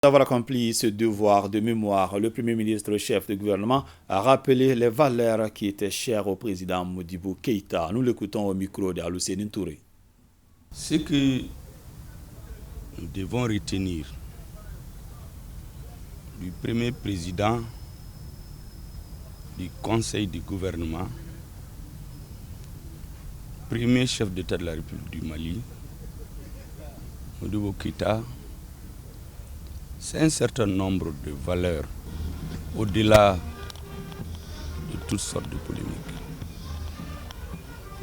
D'avoir accompli ce devoir de mémoire, le Premier ministre, chef de gouvernement, a rappelé les valeurs qui étaient chères au président Modibo Keïta. Nous l'écoutons au micro d'Aloussene Touré. Ce que nous devons retenir du premier président du Conseil du gouvernement, premier chef d'État de la République du Mali, Modibo Keïta, c'est un certain nombre de valeurs au-delà de toutes sortes de polémiques.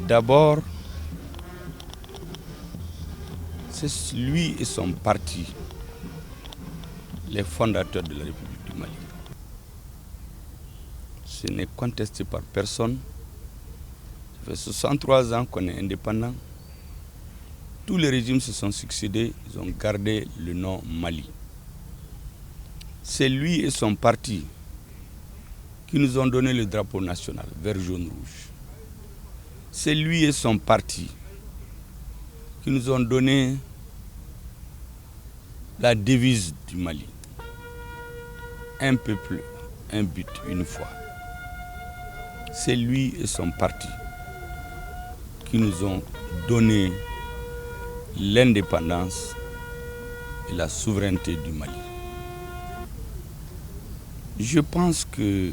D'abord, c'est lui et son parti, les fondateurs de la République du Mali. Ce n'est contesté par personne. Ça fait 63 ans qu'on est indépendant. Tous les régimes se sont succédés, ils ont gardé le nom Mali. C'est lui et son parti qui nous ont donné le drapeau national, vert, jaune, rouge. C'est lui et son parti qui nous ont donné la devise du Mali. Un peuple, un but, une foi. C'est lui et son parti qui nous ont donné l'indépendance et la souveraineté du Mali. Je pense que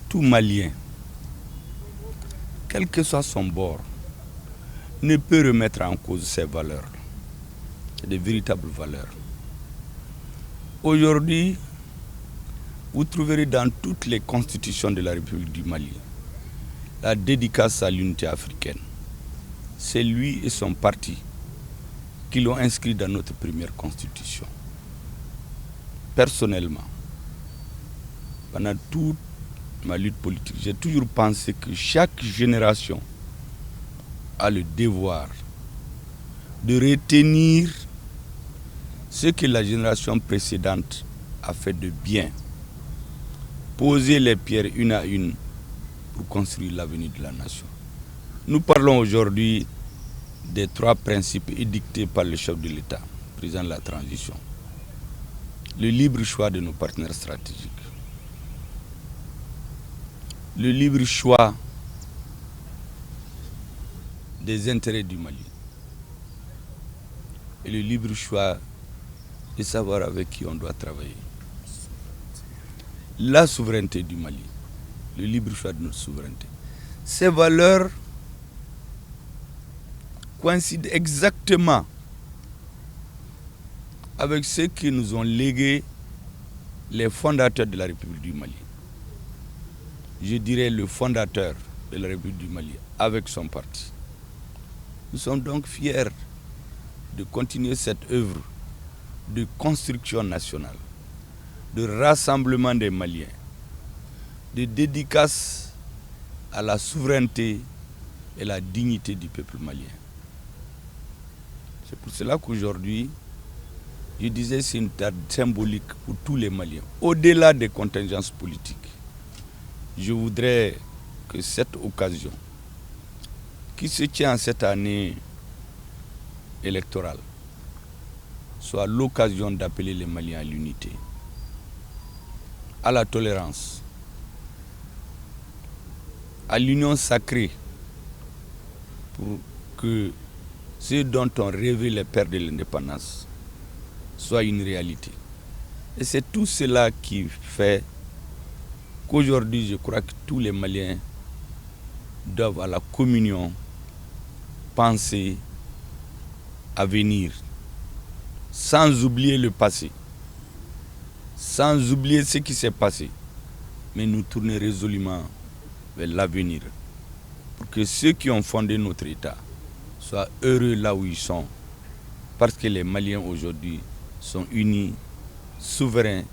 tout Malien, quel que soit son bord, ne peut remettre en cause ces valeurs. C'est des véritables valeurs. Aujourd'hui, vous trouverez dans toutes les constitutions de la République du Mali la dédicace à l'unité africaine. C'est lui et son parti qui l'ont inscrit dans notre première constitution. Personnellement, pendant toute ma lutte politique, j'ai toujours pensé que chaque génération a le devoir de retenir ce que la génération précédente a fait de bien, poser les pierres une à une pour construire l'avenir de la nation. Nous parlons aujourd'hui des 3 principes édictés par le chef de l'État, président de la transition. Le libre choix de nos partenaires stratégiques. Le libre choix des intérêts du Mali. Et le libre choix de savoir avec qui on doit travailler. La souveraineté du Mali. Le libre choix de notre souveraineté. Ces valeurs coïncident exactement avec ce que nous ont légué les fondateurs de la République du Mali. Je dirais le fondateur de la République du Mali avec son parti. Nous sommes donc fiers de continuer cette œuvre de construction nationale, de rassemblement des Maliens, de dédicace à la souveraineté et la dignité du peuple malien. C'est pour cela qu'aujourd'hui, je disais c'est une date symbolique pour tous les Maliens, au-delà des contingences politiques. Je voudrais que cette occasion, qui se tient en cette année électorale, soit l'occasion d'appeler les Maliens à l'unité, à la tolérance, à l'union sacrée, pour que ce dont ont rêvé les pères de l'indépendance soit une réalité. Et c'est tout cela qui fait qu'aujourd'hui, je crois que tous les Maliens doivent à la communion penser à venir, sans oublier le passé, sans oublier ce qui s'est passé, mais nous tourner résolument vers l'avenir, pour que ceux qui ont fondé notre État soient heureux là où ils sont, parce que les Maliens aujourd'hui sont unis, souverains.